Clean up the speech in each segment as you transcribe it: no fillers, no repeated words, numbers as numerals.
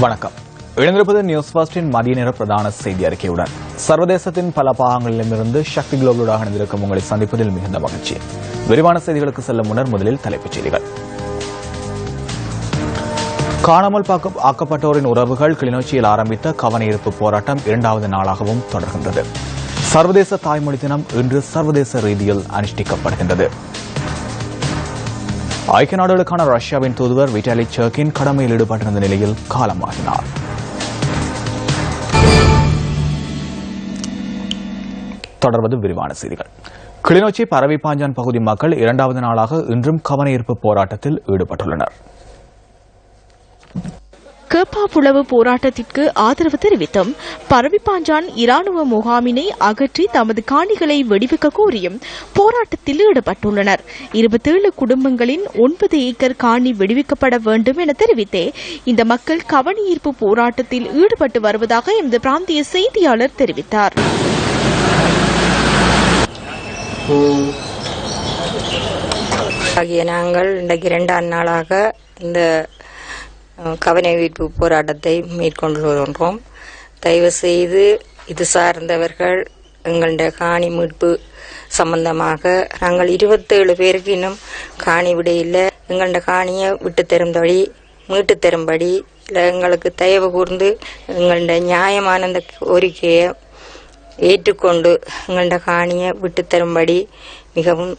வணக்கம். இணைந்திருப்பது நியூஸ் ஃபர்ஸ்டின் மதிய நேர பிரதான செய்தி அறிக்கையுடன் சர்வதேசத்தின் பல பாகங்களிலிருந்து சக்தி குளோபலோடாக இணைந்திருக்கும் உங்களை சந்திப்பதில் மிகுந்த மகிழ்ச்சி. விரிவான செய்திகளுக்கு செல்லும் முன்னர் முதலில் தலைப்புச் செய்திகள். காணாமல் ஆக்கப்பட்டோரின் உறவுகள் கிளிநொச்சியில் ஆரம்பித்த கவனஈர்ப்பு போராட்டம் இரண்டாவது நாளாகவும் தொடர்கின்றது. சர்வதேச தாய்மொழி தினம் இன்று சர்வதேச ரீதியில் அனுஷ்டிக்கப்படுகின்றது. ஐக்கிய நாடுகளுக்கான ரஷ்யாவின் தூதுவர் விட்டாலி சர்கின் கடமையில் ஈடுபட்டிருந்த நிலையில் காலமாகினார். தொடர்வது விரிவான செய்திகள். கிளிநொச்சி பரவிப்பாஞ்சான் பகுதி மக்கள் இரண்டாவது நாளாக இன்றும் கவனஈர்ப்பு போராட்டத்தில் ஈடுபட்டுள்ளனர். கேப்பாப்புலவு போராட்டத்திற்கு ஆதரவு தெரிவித்தும் பரவிப்பாஞ்சான் இராணுவ முகாமினை அகற்றி தமது காணிகளை வெடிவிக்க கோரியும் போராட்டத்தில் ஈடுபட்டுள்ளனர். 27 குடும்பங்களின் 9 ஏக்கர் காணி வெடிவிக்கப்பட வேண்டும் என தெரிவித்தே இந்த மக்கள் கவனஈர்ப்பு போராட்டத்தில் ஈடுபட்டு வருவதாக எமது பிராந்திய செய்தியாளர் தெரிவித்தார். நாங்கள் இன்றைக்கு 2ஆம் நாளாக இந்த கவனஈர்ப்பு போராட்டத்தை மேற்கொண்டு வருகின்றோம். தயவு செய்து இது சார்ந்தவர்கள் எங்களுடைய காணி மீட்பு சம்பந்தமாக நாங்கள் 27 பேருக்கு இன்னும் காணி விட இல்லை. எங்களுடைய காணியை விட்டு தரும்படி மீட்டு தரும்படி இல்லை எங்களுக்கு தயவு கூர்ந்து எங்களுடைய நியாயமான இந்த கோரிக்கையை ஏற்றுக்கொண்டு எங்களுடைய காணியை விட்டு தரும்படி மிகவும்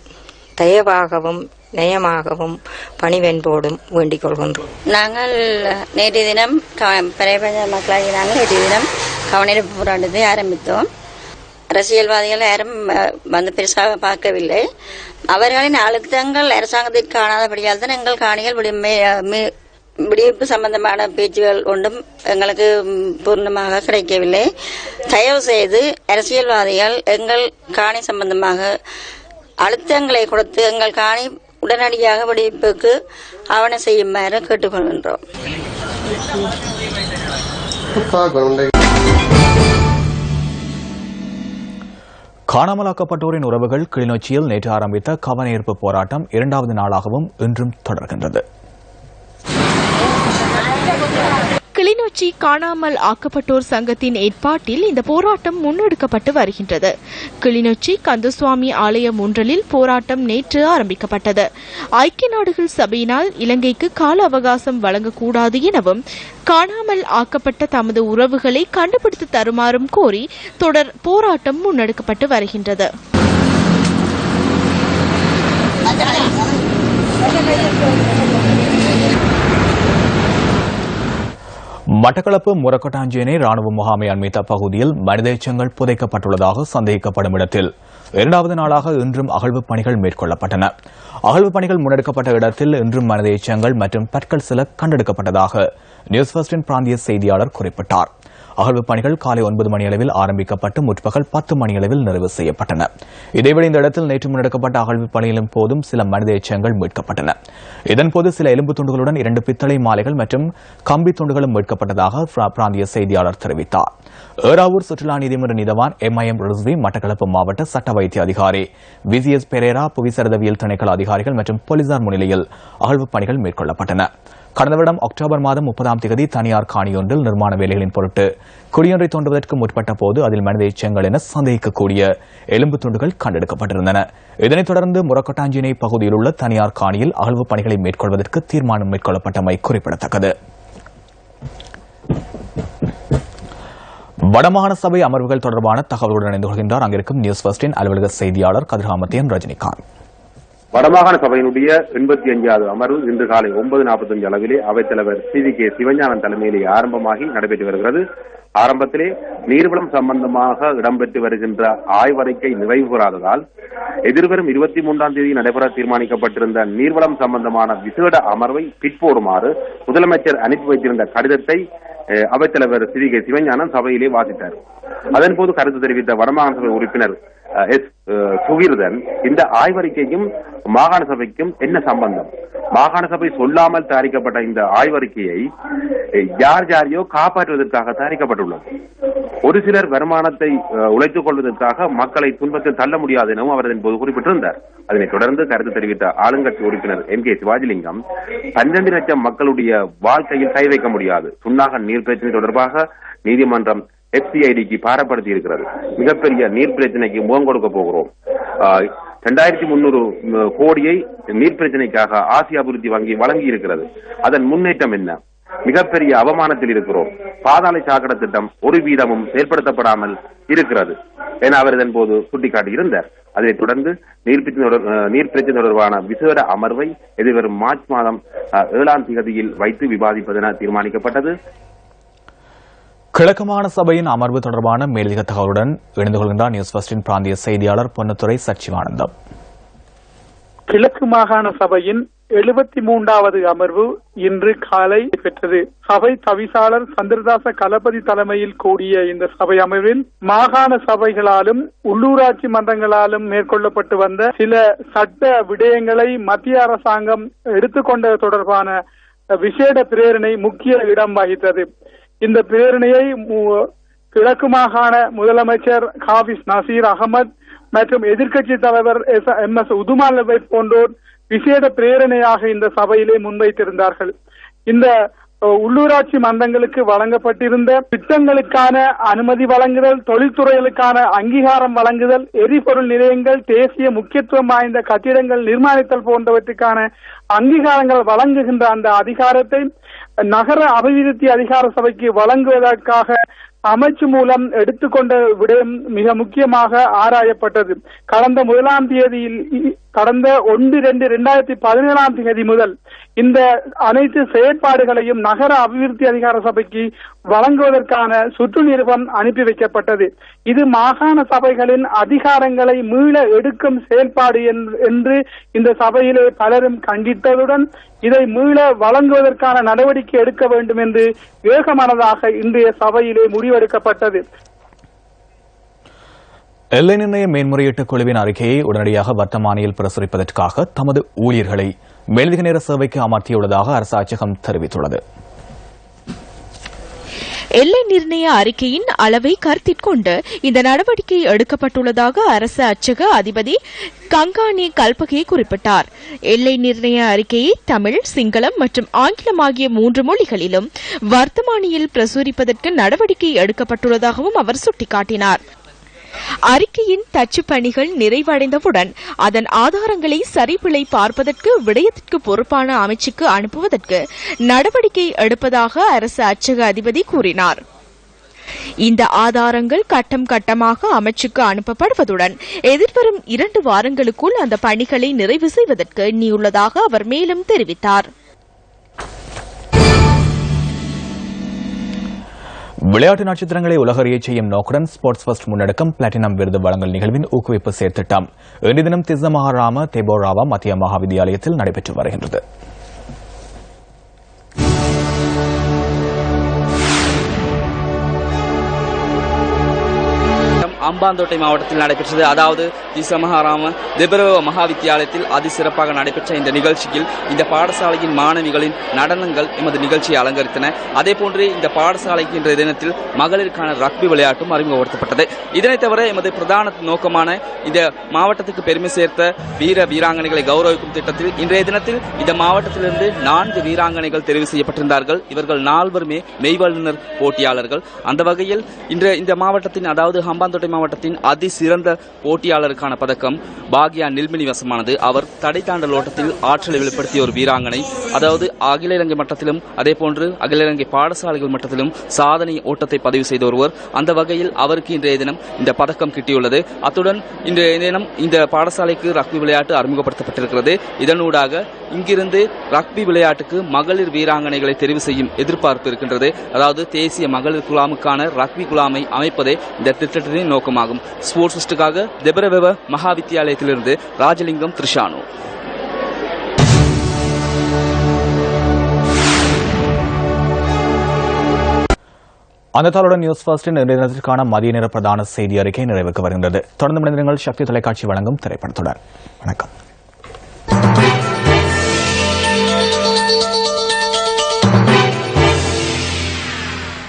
தயவாகவும் நயமாகவும் பணிவென்போடும் வேண்டிக் கொள்கின்றோம். நாங்கள் நேற்றைய தினம் பரவிப்பாஞ்சான் மக்களாகி நாங்கள் நேற்றைய தினம் கவனஈர்ப்பு போராட்டத்தை ஆரம்பித்தோம். அரசியல்வாதிகள் யாரும் வந்து பெருசாக பார்க்கவில்லை. அவர்களின் அழுத்தங்கள் அரசாங்கத்திற்கு காணாதபடியால் தான் எங்கள் காணிகள் விடுவிப்பு சம்பந்தமான பேச்சுகள் ஒன்றும் எங்களுக்கு பூர்ணமாக கிடைக்கவில்லை. தயவு செய்து அரசியல்வாதிகள் எங்கள் காணி சம்பந்தமாக அழுத்தங்களை கொடுத்து எங்கள் காணி உடனடியாக விடுவிப்புக்கு ஆவணம் செய்யுமாறு கேட்டுக்கொள்கின்றோம். காணாமலாக்கப்பட்டோரின் உறவுகள் கிளிநொச்சியில் நேற்று ஆரம்பித்த கவனஈர்ப்பு போராட்டம் இரண்டாவது நாளாகவும் இன்றும் தொடர்கின்றது. கிளிநொச்சி காணாமல் ஆக்கப்பட்டோர் சங்கத்தின் ஏற்பாட்டில் இந்த போராட்டம் முன்னெடுக்கப்பட்டு வருகின்றது. கிளிநொச்சி கந்தசுவாமி ஆலயம் ஒன்றலில் போராட்டம் நேற்று ஆரம்பிக்கப்பட்டது. ஐக்கிய நாடுகள் சபையினால் இலங்கைக்கு கால அவகாசம் வழங்கக்கூடாது எனவும் காணாமல் ஆக்கப்பட்ட தமது உறவுகளை கண்டுபிடித்து தருமாறும் கோரி தொடர் போராட்டம் முன்னெடுக்கப்பட்டு வருகின்றது. மட்டக்களப்பு முரக்கொட்டாஞ்சேனை ராணுவ முகாமை அண்மித்த பகுதியில் மனித எச்சங்கள் புதைக்கப்பட்டுள்ளதாக சந்தேகிக்கப்படும் இடத்தில் இரண்டாவது நாளாக இன்றும் அகழ்வுப் பணிகள் மேற்கொள்ளப்பட்டன. அகழ்வுப் பணிகள் முன்னெடுக்கப்பட்ட இடத்தில் இன்றும் மனித எச்சங்கள் மற்றும் பற்கள் சில கண்டெடுக்கப்பட்டதாக நியூஸ் ஃபர்ஸ்டின் பிராந்திய செய்தியாளர் குறிப்பிட்டார். அகழ்வுப் பணிகள் காலை 9 மணி அளவில் ஆரம்பிக்கப்பட்டு முற்பகல் 10 மணி அளவில் நிறைவு செய்யப்பட்டன. இதேவேளை இந்த இடத்தில் நேற்று முன்னெடுக்கப்பட்ட அகழ்வுப் பணிகளின் போதும் சில மனித எச்சங்கள் மீட்கப்பட்டன. இதன்போது சில எலும்பு துண்டுகளுடன் 2 பித்தளை மாலைகள் மற்றும் கம்பி துண்டுகளும் மீட்கப்பட்டதாக பிராந்திய செய்தியாளர் தெரிவித்தார். ஏறாவூர் சுற்றுலா நீதிமன்ற நீதவான் MIM ரிஸ்வி, மட்டக்களப்பு மாவட்ட சட்ட வைத்திய அதிகாரி VCS பெரேரா, புவிசரதவியல் திணைக்கள அதிகாரிகள் மற்றும் போலீசார் முன்னிலையில் அகழ்வுப் பணிகள் மேற்கொள்ளப்பட்டன. கடந்த வருடம் அக்டோபர் மாதம் 30ஆம் தேதி தனியார் காணியொன்றில் நிர்மாண வேலைகளின் பொருட்டு குடியொன்றை தோண்டுவதற்கு முற்பட்ட போது அதில் மனித எச்சங்கள் என சந்தேகிக்கக்கூடிய எலும்பு துண்டுகள் கண்டெடுக்கப்பட்டிருந்தன. இதனைத் தொடர்ந்து முரக்கொட்டாஞ்சினை பகுதியில் உள்ள தனியார் காணியில் அகழ்வுப் பணிகளை மேற்கொள்வதற்கு தீர்மானம் மேற்கொள்ளப்பட்டமை குறிப்பிடத்தக்கது. வடமாகாண சபை அமர்வுகள் தொடர்பான தகவலுடன் இணைந்து கொள்கின்றார் அங்கிருக்கும் நியூஸ் ஃபர்ஸ்டின் அலுவலக செய்தியாளர் கதிர்காமத்தியன் ரஜினிகாந்த். வடமாகாண சபையினுடைய 85வது அமர்வு இன்று காலை 9:45 அளவிலே அவைத்தலைவர் CVK சிவஞானம் தலைமையிலே ஆரம்பமாகி நடைபெற்று வருகிறது. ஆரம்பத்திலே நீர்வளம் சம்பந்தமாக இடம்பெற்று வருகின்ற ஆய்வறிக்கை நிறைவு பெறாததால் எதிர்வரும் 23ஆம் தேதி நடைபெற தீர்மானிக்கப்பட்டிருந்த நீர்வளம் சம்பந்தமான விசேட அமர்வை பிற்போடுமாறு முதலமைச்சர் அனுப்பி வைத்திருந்த கடிதத்தை அவைத்தலைவர் CVK சிவஞானம் சபையிலே வாசித்தார். அதன்போது கருத்து தெரிவித்த வடமாகாண சபை உறுப்பினர் எஸ் சுகிர்தன், இந்த ஆய்வறிக்கையும் மாகாண சபைக்கும் என்ன சம்பந்தம்? மாகாண சபை சொல்லாமல் தயாரிக்கப்பட்ட இந்த ஆய்வறிக்கையை யார் யாரையோ காப்பாற்றுவதற்காக தயாரிக்கப்பட்டுள்ளது. ஒரு சிலர் வருமானத்தை உழைத்துக் கொள்வதற்காக மக்களை துன்பத்தில் தள்ள முடியாது எனவும் அவர் போது குறிப்பிட்டிருந்தார். அதனைத் தொடர்ந்து கருத்து தெரிவித்த ஆளுங்கட்சி உறுப்பினர் MK சிவாஜிலிங்கம், 12 லட்சம் மக்களுடைய வாழ்க்கையில் கை வைக்க முடியாது. சுன்னாக நீர் பிரச்சனை தொடர்பாக நீதிமன்றம் FCIDக்கு பாரப்படுத்தி இருக்கிறது. மிகப்பெரிய நீர் பிரச்சனைக்கு முகம் கொடுக்க போகிறோம். 2300 கோடியை நீர் பிரச்சனைக்காக ஆசிய அபிவிருத்தி வங்கி வழங்கி இருக்கிறது. அதன் முன்னேற்றம் என்ன? மிகப்பெரிய அவமானத்தில் இருக்கிறோம். பாதாள சாக்கடை திட்டம் 1% செயல்படுத்தப்படாமல் இருக்கிறது என அவர் இதன் போது சுட்டிக்காட்டியிருந்தார். அதனைத் தொடர்ந்து நீர் பிரச்சனை தொடர்பான விசேட அமர்வை எதிர்வரும் மார்ச் மாதம் 7ஆம் தேதியில் வைத்து விவாதிப்பதென தீர்மானிக்கப்பட்டது. கிழக்கு மாகாண சபையின் அமர்வு தொடர்பான மேலதிக தகவலுடன் இணைந்து கொள்கின்றார் நியூஸ் ஃபர்ஸ்டின் பிராந்திய செய்தியாளர் பொன்னுத்துறை சச்சிவானந்தம். கிழக்கு மாகாண சபையின் 73வது அமர்வு இன்று காலை பெற்றது. சபை தவிசாளர் சந்திரதாச கலபதி தலைமையில் கூடிய இந்த சபை அமர்வில் மாகாண சபைகளாலும் உள்ளூராட்சி மன்றங்களாலும் மேற்கொள்ளப்பட்டு வந்த சில சட்ட விடயங்களை மத்திய அரசாங்கம் எடுத்துக்கொண்ட தொடர்பான விசேட பிரேரணை முக்கிய இடம் வகித்தது. இந்த பிரேரணையை கிழக்கு மாகாண முதலமைச்சர் ஹாபிஸ் நசீர் அகமது மற்றும் எதிர்க்கட்சி தலைவர் MS உதுமாலவை போன்றோர் விசேட பிரேரணையாக இந்த சபையிலே முன்வைத்திருந்தார்கள். இந்த உள்ளூராட்சி மன்றங்களுக்கு வழங்கப்பட்டிருந்த திட்டங்களுக்கான அனுமதி வழங்குதல், தொழில்துறைகளுக்கான அங்கீகாரம் வழங்குதல், எரிபொருள் நிலையங்கள், தேசிய முக்கியத்துவம் வாய்ந்த கட்டிடங்கள் நிர்மாணித்தல் போன்றவற்றுக்கான அங்கீகாரங்கள் வழங்குகின்ற அந்த அதிகாரத்தை நகர அபிவிருத்தி அதிகார சபைக்கு வழங்குவதற்காக அமைச்சு மூலம் எடுத்துக்கொண்ட விடயம் மிக முக்கியமாக ஆராயப்பட்டது. கடந்த 1/2/2017 தேதி முதல் இந்த அனைத்து செயற்பாடுகளையும் நகர அபிவிருத்தி அதிகார சபைக்கு வழங்குவதற்கான சுற்று நிருபம் அனுப்பி வைக்கப்பட்டது. இது மாகாண சபைகளின் அதிகாரங்களை மீள எடுக்கும் செயல்பாடு என்று இந்த சபையிலே பலரும் கண்டித்ததுடன் இதை மீள வழங்குவதற்கான நடவடிக்கை எடுக்க வேண்டும் என்று ஏகமனதாக இன்றைய சபையிலே முடிவெடுக்கப்பட்டது. எல்லை நிர்ணய மேன்முறையீட்டு குழுவின் அறிக்கையை உடனடியாக வர்த்தமானியில் பிரசுரிப்பதற்காக தமது ஊழியர்களை மேலதிக நேர சேவைக்கு அமர்த்தியுள்ளதாக அரசு அச்சகம் தெரிவித்துள்ளது. எல்லை நிர்ணய அறிக்கையின் அளவை கருத்திற்கொண்டு இந்த நடவடிக்கை எடுக்கப்பட்டுள்ளதாக அரசு அச்சக அதிபதி கங்கானி கல்பகே குறிப்பிட்டார். எல்லை நிர்ணய அறிக்கையை தமிழ், சிங்களம் மற்றும் ஆங்கிலம் ஆகிய 3 மொழிகளிலும் வர்த்தமானியில் பிரசுரிப்பதற்கு நடவடிக்கை எடுக்கப்பட்டுள்ளதாகவும் அவர் சுட்டிக்காட்டினார். அறிக்கையின் தச்சு பணிகள் நிறைவடைந்தவுடன் அதன் ஆதாரங்களை சரிபிழை பார்ப்பதற்கு விடயத்திற்கு பொறுப்பான அமைச்சுக்கு அனுப்புவதற்கு நடவடிக்கை எடுப்பதாக அரசு அச்சக அதிபதி கூறினார். இந்த ஆதாரங்கள் கட்டம் கட்டமாக அமைச்சுக்கு அனுப்பப்படுவதுடன் எதிர்வரும் 2 வாரங்களுக்குள் அந்த பணிகளை நிறைவு செய்வதற்கு எண்ணியுள்ளதாக அவர் மேலும் தெரிவித்தார். விளையாட்டு நட்சத்திரங்களை உலகறியச் செய்யும் நோக்குடன் ஸ்போர்ட்ஸ் ஃபர்ஸ்ட் முன்னெடுக்கும் பிளாட்டினம் விருது வழங்கல் நிகழ்வின் ஊக்குவிப்பு செயற்திட்டம் இன்று தினம் திஸ்ஸமஹாராம தேபோராவா மத்திய மகாவித்தியாலயத்தில் நடைபெற்று வருகின்றது. அம்பாந்தோட்டை மாவட்டத்தில் நடைபெற்றது. அதாவது திஸ்ஸமஹாராம தேபோராவா மகாவித்தியாலயத்தில் அதிசிறப்பாக நடைபெற்ற இந்த நிகழ்ச்சியில் இந்த பாடசாலையின் மாணவிகளின் நடனங்கள் எமது நிகழ்ச்சியை அலங்கரித்தன. அதேபோன்று இந்த பாடசாலைக்கு இன்றைய தினத்தில் மகளிருக்கான ரக்பி விளையாட்டும் அறிமுகப்படுத்தப்பட்டது. இதனைத் தவிர எமது பிரதான நோக்கமான இந்த மாவட்டத்துக்கு பெருமை சேர்த்த வீராங்கனைகளை கௌரவிக்கும் திட்டத்தில் இன்றைய தினத்தில் இந்த மாவட்டத்திலிருந்து 4 வீராங்கனைகள் தெரிவு செய்யப்பட்டிருந்தார்கள். இவர்கள் 4 மெய்வல்லுநர் போட்டியாளர்கள். அந்த வகையில் இந்த மாவட்டத்தின், அதாவது ஹம்பாந்தோட்டை மாவட்டத்தின் அதிசிறந்த போட்டியாளருக்கான பதக்கம் பாக்யா நில்மினி வசமானது. அவர் தடை தாண்டல் ஓட்டத்தில் ஆற்றலை வெளிப்படுத்திய ஒரு வீராங்கனை. அதாவது அகில இலங்கை மட்டத்திலும் அதேபோன்று அகில இலங்கை பாடசாலைகள் மட்டத்திலும் சாதனை ஓட்டத்தை பதிவு செய்த ஒருவர். அந்த வகையில் அவருக்கு இன்றைய தினம் இந்த பதக்கம் கிட்டியுள்ளது. அத்துடன் இன்றைய தினம் இந்த பாடசாலைக்கு ரக்பி விளையாட்டு அறிமுகப்படுத்தப்பட்டிருக்கிறது. இதனூடாக இங்கிருந்து ரக்பி விளையாட்டுக்கு மகளிர் வீராங்கனைகளை தெரிவு செய்யும் எதிர்பார்ப்பு இருக்கின்றது. அதாவது தேசிய மகளிர் குழாமுக்கான ரக்பி குழாமை அமைப்பதே இந்த திட்டத்தின் நோக்கமாகும். ஸ்போர்ட்ஸ் ஃபெஸ்டுக்காக தேபோராவா மகாவித்தியாலயத்திலிருந்து ராஜலிங்கம், திரிஷானு. அந்த தாளுடன் நியூஸ் ஃபர்ஸ்டின் இன்றைய தினத்திற்கான மதிய நேர பிரதான செய்தி அறிக்கை நிறைவுக்கு வருகின்றது. தொடர்ந்து மனிதர்கள் சக்தி தொலைக்காட்சி வழங்கும் திரைப்படத்துடன் வணக்கம்.